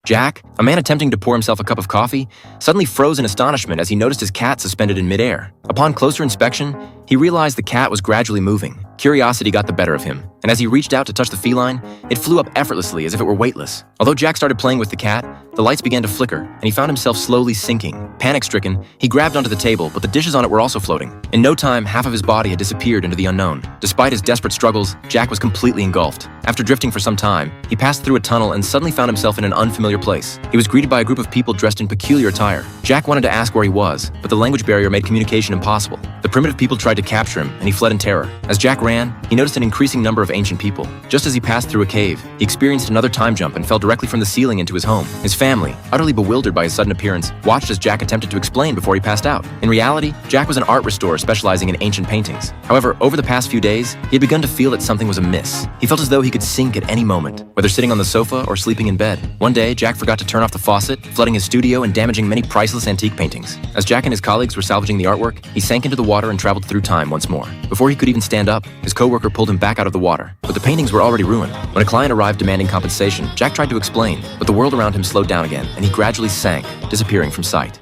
Jack, a man attempting to pour himself a cup of coffee, suddenly froze in astonishment as he noticed his cat suspended in midair. Upon closer inspection, he realized the cat was gradually moving. Curiosity got the better of him, and as he reached out to touch the feline, it flew up effortlessly as if it were weightless. Although Jack started playing with the cat, the lights began to flicker, and he found himself slowly sinking. Panic-stricken, he grabbed onto the table, but the dishes on it were also floating. In no time, half of his body had disappeared into the unknown. Despite his desperate struggles, Jack was completely engulfed. After drifting for some time, he passed through a tunnel and suddenly found himself in an unfamiliar place. He was greeted by a group of people dressed in peculiar attire. Jack wanted to ask where he was, but the language barrier made communication impossible. The primitive people tried to capture him, and he fled in terror. As Jack ran, he noticed an increasing number of ancient people. Just as he passed through a cave, he experienced another time jump and fell directly from the ceiling into his home. His family, utterly bewildered by his sudden appearance, watched as Jack attempted to explain before he passed out. In reality, Jack was an art restorer specializing in ancient paintings. However, over the past few days, he had begun to feel that something was amiss. He felt as though he could sink at any moment, whether sitting on the sofa or sleeping in bed. One day, Jack forgot to turn off the faucet, flooding his studio and damaging many priceless antique paintings. As Jack and his colleagues were salvaging the artwork, he sank into the water and traveled through time once more. Before he could even stand up, his co-worker pulled him back out of the water. But the paintings were already ruined. When a client arrived demanding compensation, Jack tried to explain, but the world around him slowed down again, and he gradually sank, disappearing from sight.